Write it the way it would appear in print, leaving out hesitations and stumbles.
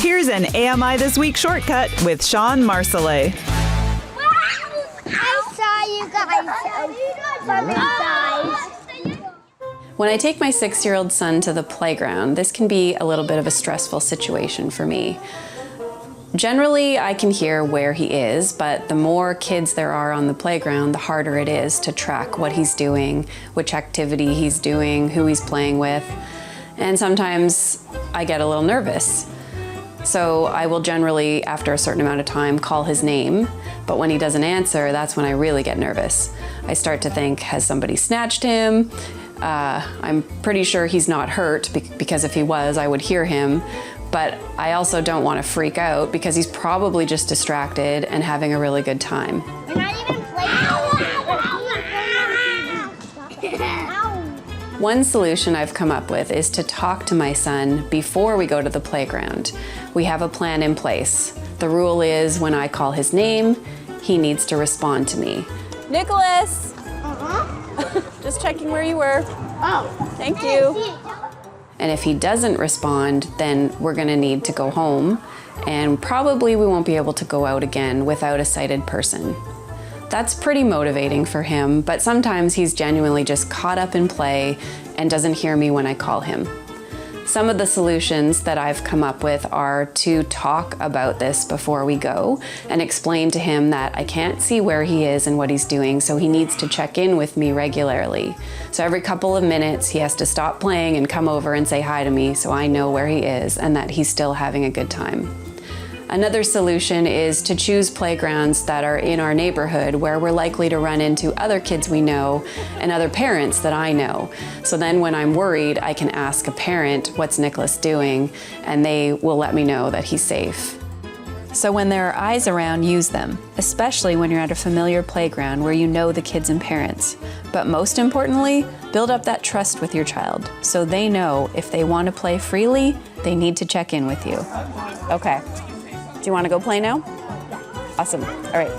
Here's an AMI This Week shortcut with Shawn Marsolais. I saw you guys from inside. When I take my 6-year-old son to the playground, this can be a little bit of a stressful situation for me. Generally, I can hear where he is, but the more kids there are on the playground, the harder it is to track what he's doing, which activity he's doing, who he's playing with, and sometimes I get a little nervous. So I will generally, after a certain amount of time, call his name, but when he doesn't answer, that's when I really get nervous. I start to think, has somebody snatched him? I'm pretty sure he's not hurt, because if he was, I would hear him. But I also don't want to freak out because he's probably just distracted and having a really good time. We're not even playing. One solution I've come up with is to talk to my son before we go to the playground. We have a plan in place. The rule is when I call his name, he needs to respond to me. Nicholas! Just checking where you were. Oh. Thank you. And if he doesn't respond, then we're gonna need to go home, and probably we won't be able to go out again without a sighted person. That's pretty motivating for him, but sometimes he's genuinely just caught up in play and doesn't hear me when I call him. Some of the solutions that I've come up with are to talk about this before we go and explain to him that I can't see where he is and what he's doing, so he needs to check in with me regularly. So every couple of minutes he has to stop playing and come over and say hi to me so I know where he is and that he's still having a good time. Another solution is to choose playgrounds that are in our neighborhood where we're likely to run into other kids we know and other parents that I know. So then when I'm worried, I can ask a parent, what's Nicholas doing? And they will let me know that he's safe. So when there are eyes around, use them, especially when you're at a familiar playground where you know the kids and parents. But most importantly, build up that trust with your child so they know if they want to play freely, they need to check in with you. Okay. Do you want to go play now? Awesome. All right.